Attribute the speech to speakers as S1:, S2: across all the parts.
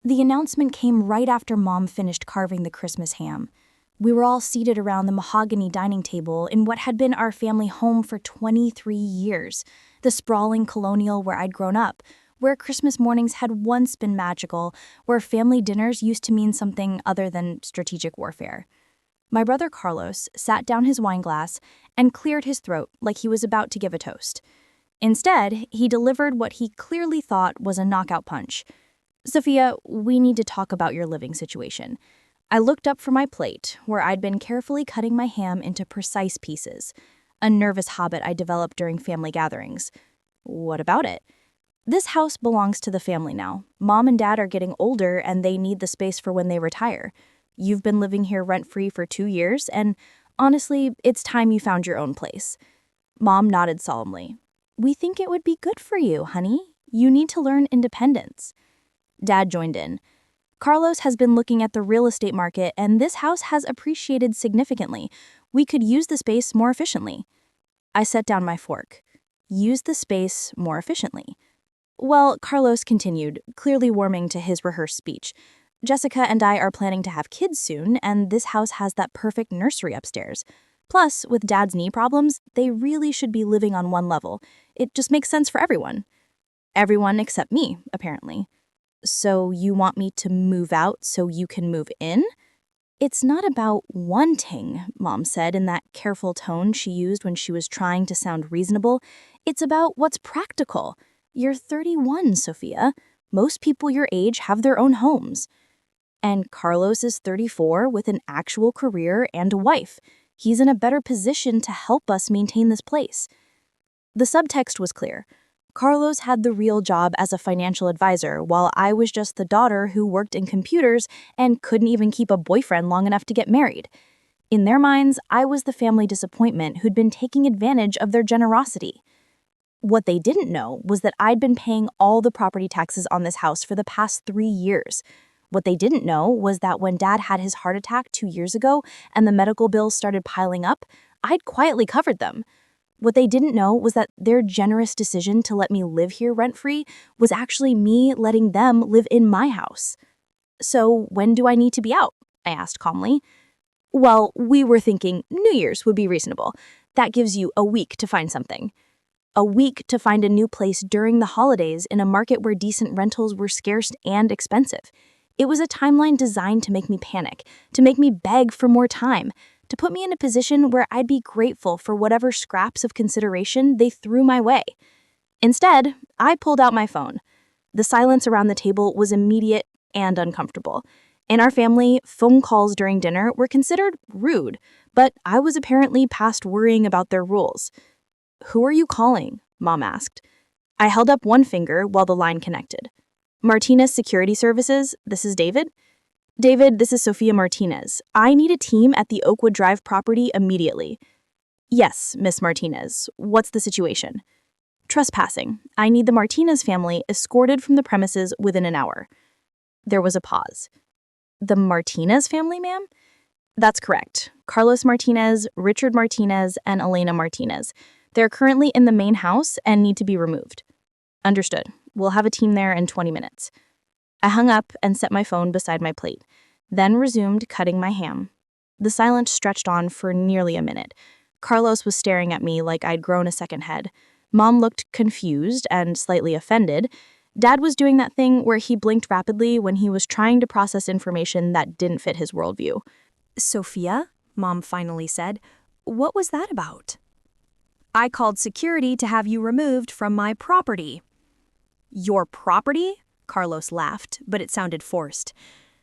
S1: The announcement came right after Mom finished carving the Christmas ham. We were all seated around the mahogany dining table in what had been our family home for 23 years, the sprawling colonial where I'd grown up, where Christmas mornings had once been magical, where family dinners used to mean something other than strategic warfare. My brother Carlos sat down his wine glass and cleared his throat like he was about to give a toast. Instead, he delivered what he clearly thought was a knockout punch. "Sofia, we need to talk about your living situation." I looked up from my plate, where I'd been carefully cutting my ham into precise pieces, a nervous habit I developed during family gatherings. "What about it?" "This house belongs to the family now. Mom and Dad are getting older and they need the space for when they retire. You've been living here rent-free for 2 years, and honestly, it's time you found your own place." Mom nodded solemnly. "We think it would be good for you, honey. You need to learn independence." Dad joined in. "Carlos has been looking at the real estate market, and this house has appreciated significantly. We could use the space more efficiently." I set down my fork. Use the space more efficiently. "Well," Carlos continued, clearly warming to his rehearsed speech, "Jessica and I are planning to have kids soon, and this house has that perfect nursery upstairs. Plus, with Dad's knee problems, they really should be living on one level. It just makes sense for everyone." Everyone except me, apparently. "So you want me to move out so you can move in?" "It's not about wanting," Mom said in that careful tone she used when she was trying to sound reasonable. "It's about what's practical. You're 31, Sofia. Most people your age have their own homes." "And Carlos is 34 with an actual career and a wife. He's in a better position to help us maintain this place." The subtext was clear. Carlos had the real job as a financial advisor, while I was just the daughter who worked in computers and couldn't even keep a boyfriend long enough to get married. In their minds, I was the family disappointment who'd been taking advantage of their generosity. What they didn't know was that I'd been paying all the property taxes on this house for the past 3 years. What they didn't know was that when Dad had his heart attack 2 years ago and the medical bills started piling up, I'd quietly covered them. What they didn't know was that their generous decision to let me live here rent-free was actually me letting them live in my house. "So when do I need to be out?" I asked calmly. "Well, we were thinking New Year's would be reasonable. That gives you a week to find something." A week to find a new place during the holidays in a market where decent rentals were scarce and expensive. It was a timeline designed to make me panic, to make me beg for more time, to put me in a position where I'd be grateful for whatever scraps of consideration they threw my way. Instead, I pulled out my phone. The silence around the table was immediate and uncomfortable. In our family, phone calls during dinner were considered rude, but I was apparently past worrying about their rules. "Who are you calling?" Mom asked. I held up one finger while the line connected. "Martinez Security Services, this is David." "David, this is Sofia Martinez. I need a team at the Oakwood Drive property immediately." "Yes, Miss Martinez. What's the situation?" "Trespassing. I need the Martinez family escorted from the premises within an hour." There was a pause. "The Martinez family, ma'am?" "That's correct. Carlos Martinez, Richard Martinez, and Elena Martinez. They're currently in the main house and need to be removed." "Understood. We'll have a team there in 20 minutes. I hung up and set my phone beside my plate, then resumed cutting my ham. The silence stretched on for nearly a minute. Carlos was staring at me like I'd grown a second head. Mom looked confused and slightly offended. Dad was doing that thing where he blinked rapidly when he was trying to process information that didn't fit his worldview.
S2: "Sofia," Mom finally said, "what was that about?" "I called security to have you removed from my property." "Your property?" Carlos laughed, but it sounded forced.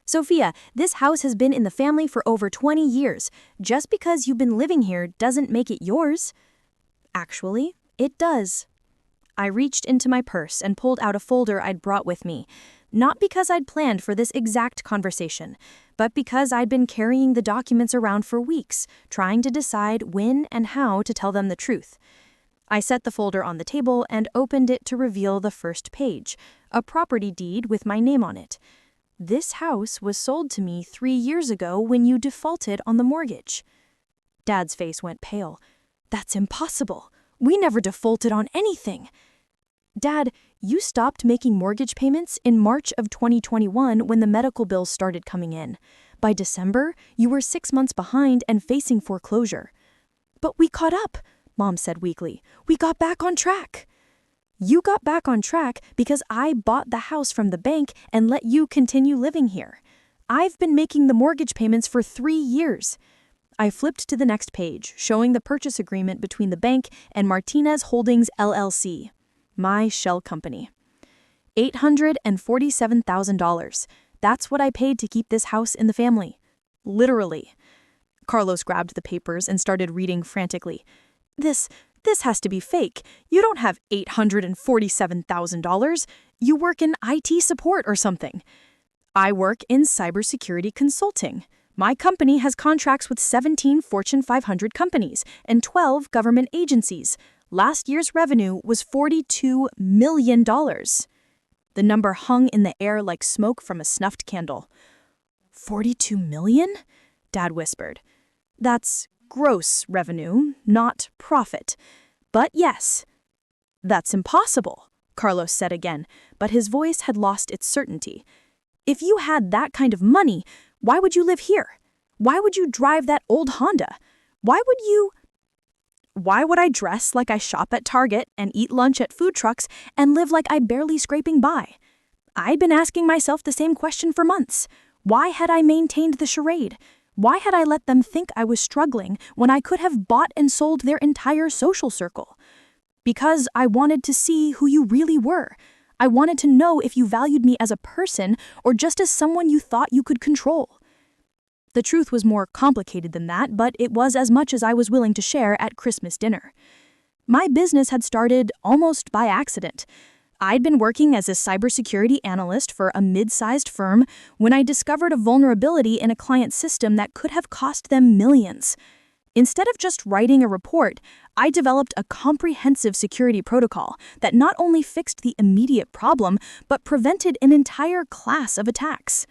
S2: "Sofia, this house has been in the family for over 20 years. Just because you've been living here doesn't make it yours." "Actually, it does." I reached into my purse and pulled out a folder I'd brought with me, not because I'd planned for this exact conversation, but because I'd been carrying the documents around for weeks, trying to decide when and how to tell them the truth. I set the folder on the table and opened it to reveal the first page, a property deed with my name on it. "This house was sold to me 3 years ago when you defaulted on the mortgage." Dad's face went pale. "That's impossible. We never defaulted on anything." "Dad, You stopped making mortgage payments in March of 2021 when the medical bills started coming in. By December, you were 6 months behind and facing foreclosure. But we caught up, Mom said weakly. We got back on track. You got back on track because I bought the house from the bank and let you continue living here. I've been making the mortgage payments for 3 years. I flipped to the next page, showing the purchase agreement between the bank and Martinez Holdings LLC, my shell company. $847,000. That's what I paid to keep this house in the family. Literally. Carlos grabbed the papers and started reading frantically. This has to be fake. You don't have $847,000. You work in IT support or something. I work in cybersecurity consulting. My company has contracts with 17 Fortune 500 companies and 12 government agencies. Last year's revenue was $42 million. The number hung in the air like smoke from a snuffed candle. 42 million? Dad whispered. That's gross revenue, not profit. But yes. That's impossible, Carlos said again, but his voice had lost its certainty. If you had that kind of money, why would you live here? Why would you drive that old Honda? Why would I dress like I shop at Target and eat lunch at food trucks and live like I barely scraping by? I'd been asking myself the same question for months. Why had I maintained the charade? Why had I let them think I was struggling when I could have bought and sold their entire social circle? Because I wanted to see who you really were. I wanted to know if you valued me as a person or just as someone you thought you could control. The truth was more complicated than that, but it was as much as I was willing to share at Christmas dinner. My business had started almost by accident. I'd been working as a cybersecurity analyst for a mid-sized firm when I discovered a vulnerability in a client's system that could have cost them millions. Instead of just writing a report, I developed a comprehensive security protocol that not only fixed the immediate problem, but prevented an entire class of attacks.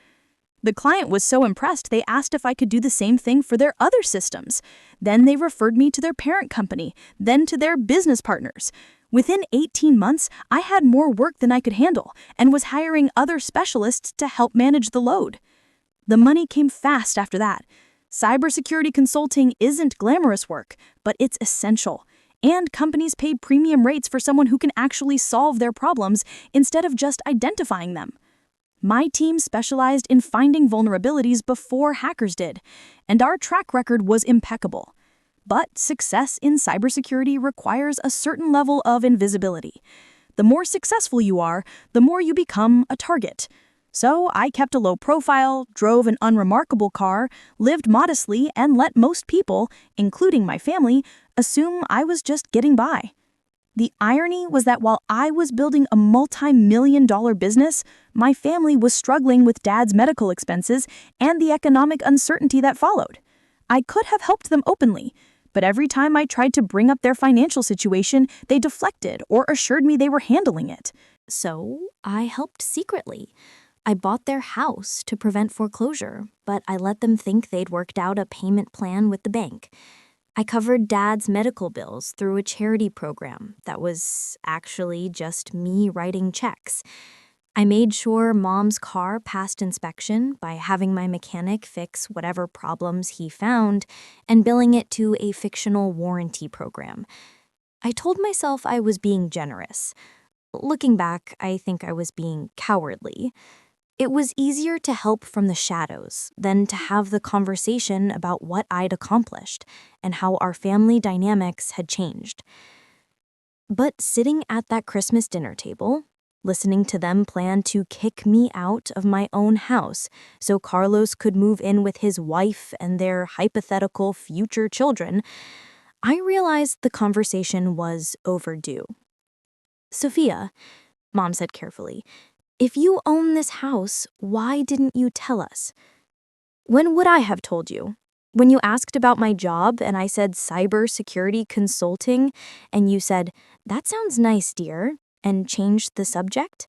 S2: The client was so impressed they asked if I could do the same thing for their other systems. Then they referred me to their parent company, then to their business partners. Within 18 months, I had more work than I could handle and was hiring other specialists to help manage the load. The money came fast after that. Cybersecurity consulting isn't glamorous work, but it's essential. And companies pay premium rates for someone who can actually solve their problems instead of just identifying them. My team specialized in finding vulnerabilities before hackers did, and our track record was impeccable. But success in cybersecurity requires a certain level of invisibility. The more successful you are, the more you become a target. So I kept a low profile, drove an unremarkable car, lived modestly, and let most people, including my family, assume I was just getting by. The irony was that while I was building a multi-million-dollar business, my family was struggling with Dad's medical expenses and the economic uncertainty that followed. I could have helped them openly, but every time I tried to bring up their financial situation, they deflected or assured me they were handling it.
S1: So I helped secretly. I bought their house to prevent foreclosure, but I let them think they'd worked out a payment plan with the bank. I covered Dad's medical bills through a charity program that was actually just me writing checks. I made sure Mom's car passed inspection by having my mechanic fix whatever problems he found and billing it to a fictional warranty program. I told myself I was being generous. Looking back, I think I was being cowardly. It was easier to help from the shadows than to have the conversation about what I'd accomplished and how our family dynamics had changed. But sitting at that Christmas dinner table, listening to them plan to kick me out of my own house so Carlos could move in with his wife and their hypothetical future children, I realized the conversation was overdue. Sofia, Mom said carefully, if you own this house, why didn't you tell us? When would I have told you? When you asked about my job and I said cybersecurity consulting and you said, that sounds nice, dear, and changed the subject?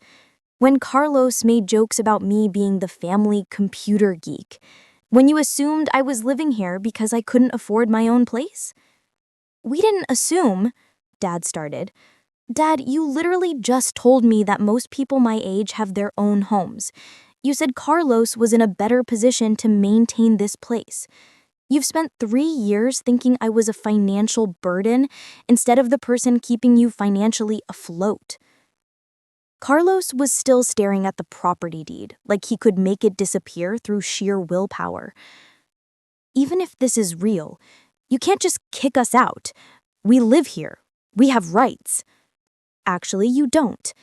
S1: When Carlos made jokes about me being the family computer geek? When you assumed I was living here because I couldn't afford my own place? We didn't assume, Dad started. Dad, you literally just told me that most people my age have their own homes. You said Carlos was in a better position to maintain this place. You've spent 3 years thinking I was a financial burden instead of the person keeping you financially afloat. Carlos was still staring at the property deed, like he could make it disappear through sheer willpower. Even if this is real, you can't just kick us out. We live here. We have rights. Actually, you don't.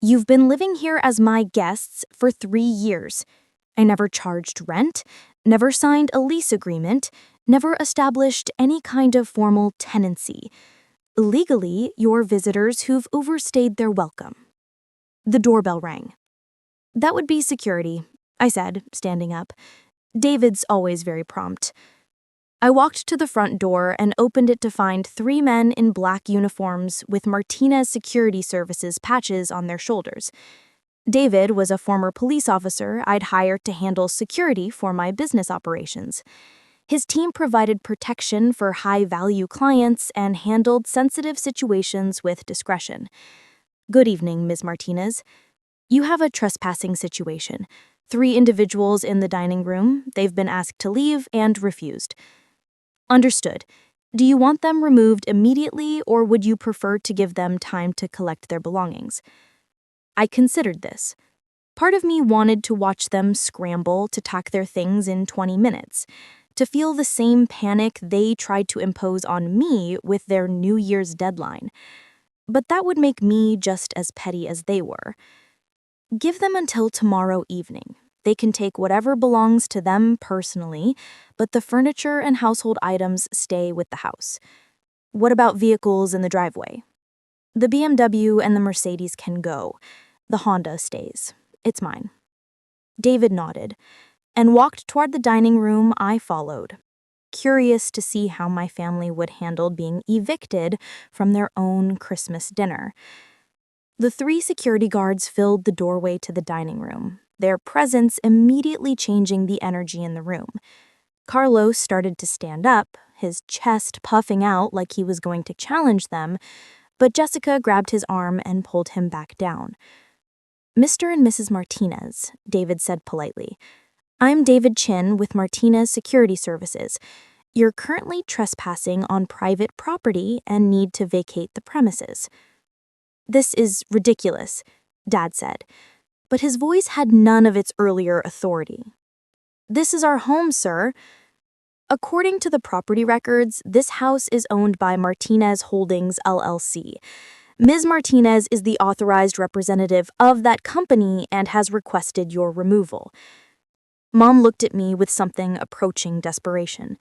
S1: You've been living here as my guests for 3 years. I never charged rent, never signed a lease agreement, never established any kind of formal tenancy. Legally, you're visitors who've overstayed their welcome. The doorbell rang. That would be security, I said, standing up. David's always very prompt. I walked to the front door and opened it to find 3 men in black uniforms with Martinez Security Services patches on their shoulders. David was a former police officer I'd hired to handle security for my business operations. His team provided protection for high-value clients and handled sensitive situations with discretion. Good evening, Ms. Martinez. You have a trespassing situation. 3 individuals in the dining room. They've been asked to leave and refused. Understood. Do you want them removed immediately, or would you prefer to give them time to collect their belongings? I considered this. Part of me wanted to watch them scramble to tack their things in 20 minutes, to feel the same panic they tried to impose on me with their New Year's deadline. But that would make me just as petty as they were. Give them until tomorrow evening. They can take whatever belongs to them personally, but the furniture and household items stay with the house. What about vehicles in the driveway? The BMW and the Mercedes can go. The Honda stays. It's mine. David nodded and walked toward the dining room. I followed, curious to see how my family would handle being evicted from their own Christmas dinner. The 3 security guards filled the doorway to the dining room, their presence immediately changing the energy in the room. Carlos started to stand up, his chest puffing out like he was going to challenge them, but Jessica grabbed his arm and pulled him back down. Mr. and Mrs. Martinez, David said politely. I'm David Chin with Martinez Security Services. You're currently trespassing on private property and need to vacate the premises. This is ridiculous, Dad said, but his voice had none of its earlier authority. This is our home, sir. According to the property records, this house is owned by Martinez Holdings, LLC. Ms. Martinez is the authorized representative of that company and has requested your removal. Mom looked at me with something approaching desperation.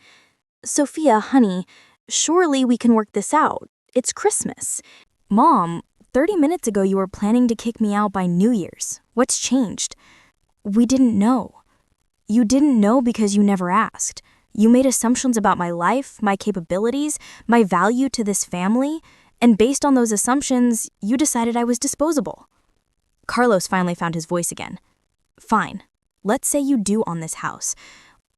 S1: Sofia, honey, surely we can work this out. It's Christmas. Mom, 30 minutes ago you were planning to kick me out by New Year's. What's changed? We didn't know. You didn't know because you never asked. You made assumptions about my life, my capabilities, my value to this family, and based on those assumptions, you decided I was disposable. Carlos finally found his voice again. Fine. Let's say you do own this house.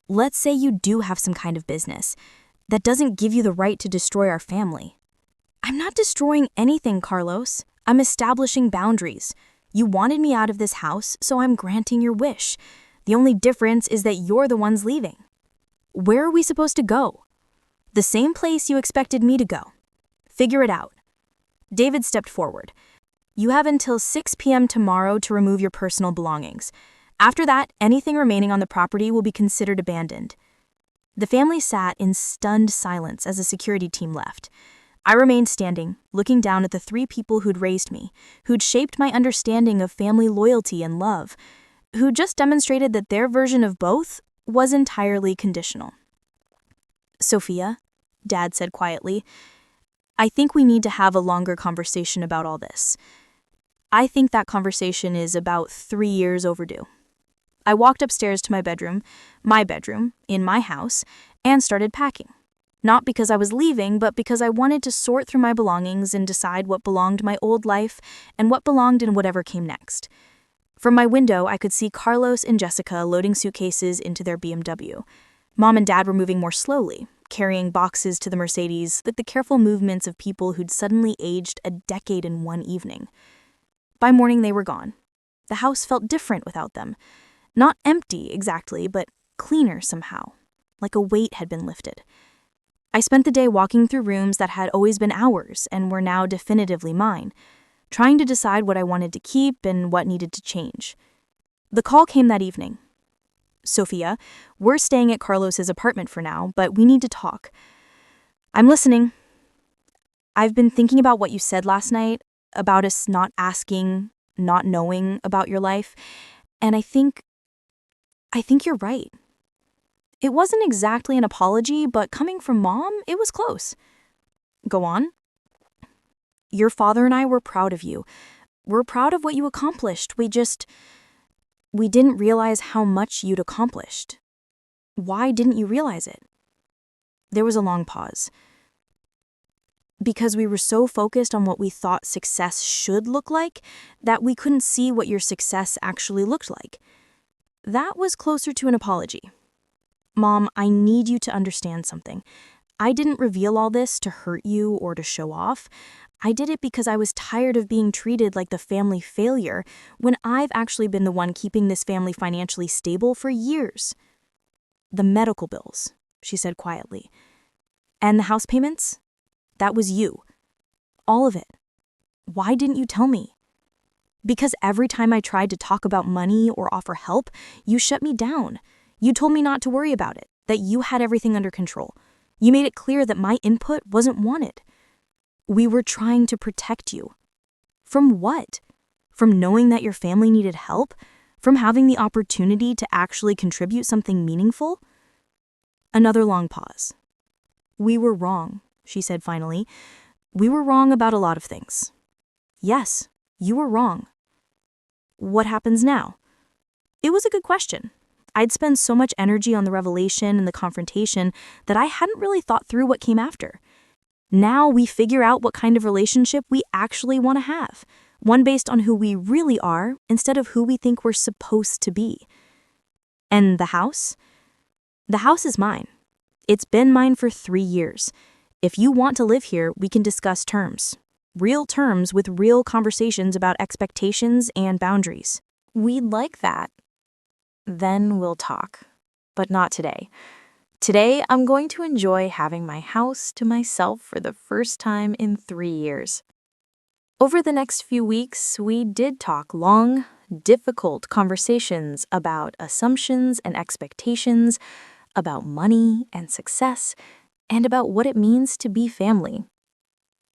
S1: Let's say you do have some kind of business. That doesn't give you the right to destroy our family. I'm not destroying anything, Carlos. I'm establishing boundaries. You wanted me out of this house, so I'm granting your wish. The only difference is that you're the ones leaving. Where are we supposed to go? The same place you expected me to go. Figure it out. David stepped forward. You have until 6 p.m. tomorrow to remove your personal belongings. After that, anything remaining on the property will be considered abandoned. The family sat in stunned silence as the security team left. I remained standing, looking down at the 3 people who'd raised me, who'd shaped my understanding of family loyalty and love, who just demonstrated that their version of both was entirely conditional. Sofia, Dad said quietly, I think we need to have a longer conversation about all this. I think that conversation is about 3 years overdue. I walked upstairs to my bedroom, in my house, and started packing. Not because I was leaving, but because I wanted to sort through my belongings and decide what belonged to my old life and what belonged in whatever came next. From my window, I could see Carlos and Jessica loading suitcases into their BMW. Mom and Dad were moving more slowly, carrying boxes to the Mercedes, with the careful movements of people who'd suddenly aged a decade in one evening. By morning, they were gone. The house felt different without them. Not empty, exactly, but cleaner somehow, like a weight had been lifted. I spent the day walking through rooms that had always been ours and were now definitively mine, trying to decide what I wanted to keep and what needed to change. The call came that evening. Sofia, we're staying at Carlos's apartment for now, but we need to talk. I'm listening. I've been thinking about what you said last night, about us not asking, not knowing about your life, and I think you're right. It wasn't exactly an apology, but coming from Mom, it was close. Go on. Your father and I were proud of you. We're proud of what you accomplished. We didn't realize how much you'd accomplished. Why didn't you realize it? There was a long pause. Because we were so focused on what we thought success should look like that we couldn't see what your success actually looked like. That was closer to an apology. Mom, I need you to understand something. I didn't reveal all this to hurt you or to show off. I did it because I was tired of being treated like the family failure when I've actually been the one keeping this family financially stable for years. The medical bills, she said quietly. And the house payments? That was you. All of it. Why didn't you tell me? Because every time I tried to talk about money or offer help, you shut me down. You told me not to worry about it, that you had everything under control. You made it clear that my input wasn't wanted. We were trying to protect you. From what? From knowing that your family needed help? From having the opportunity to actually contribute something meaningful? Another long pause. We were wrong, she said finally. We were wrong about a lot of things. Yes, you were wrong. What happens now? It was a good question. I'd spent so much energy on the revelation and the confrontation that I hadn't really thought through what came after. Now we figure out what kind of relationship we actually want to have, one based on who we really are instead of who we think we're supposed to be. And the house? The house is mine. It's been mine for 3 years. If you want to live here, we can discuss terms. Real terms with real conversations about expectations and boundaries.
S2: We'd like that. Then we'll talk. But not today. Today, I'm going to enjoy having my house to myself for the first time in 3 years. Over the next few weeks, we did talk long, difficult conversations about assumptions and expectations, about money and success, and about what it means to be family.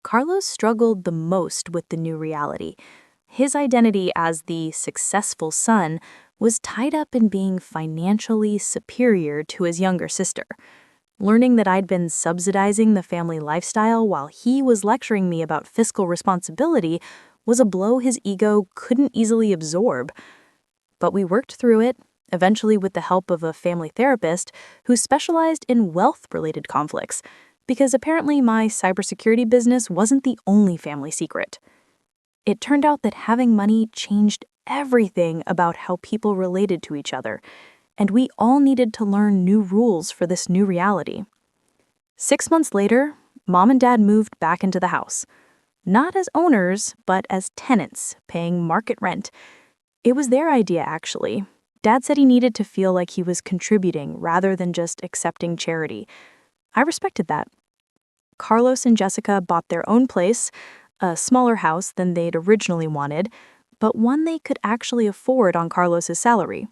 S2: Carlos struggled the most with the new reality. His identity as the successful son was tied up in being financially superior to his younger sister. Learning that I'd been subsidizing the family lifestyle while he was lecturing me about fiscal responsibility was a blow his ego couldn't easily absorb. But we worked through it, eventually with the help of a family therapist who specialized in wealth-related conflicts, because apparently my cybersecurity business wasn't the only family secret. It turned out that having money changed everything about how people related to each other, and we all needed to learn new rules for this new reality. 6 months later, Mom and Dad moved back into the house. Not as owners, but as tenants, paying market rent. It was their idea, actually. Dad said he needed to feel like he was contributing rather than just accepting charity. I respected that. Carlos and Jessica bought their own place, a smaller house than they'd originally wanted, but one they could actually afford on Carlos's salary.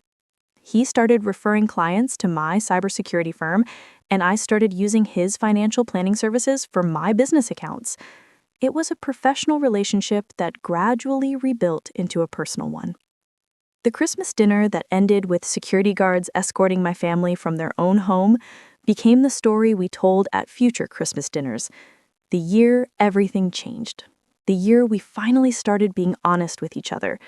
S2: He started referring clients to my cybersecurity firm, and I started using his financial planning services for my business accounts. It was a professional relationship that gradually rebuilt into a personal one. The Christmas dinner that ended with security guards escorting my family from their own home became the story we told at future Christmas dinners. The year everything changed. The year we finally started being honest with each other.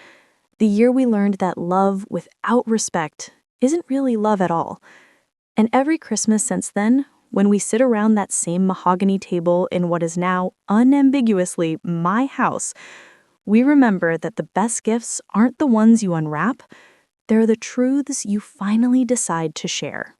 S2: The year we learned that love without respect isn't really love at all. And every Christmas since then, when we sit around that same mahogany table in what is now unambiguously my house, we remember that the best gifts aren't the ones you unwrap, they're the truths you finally decide to share.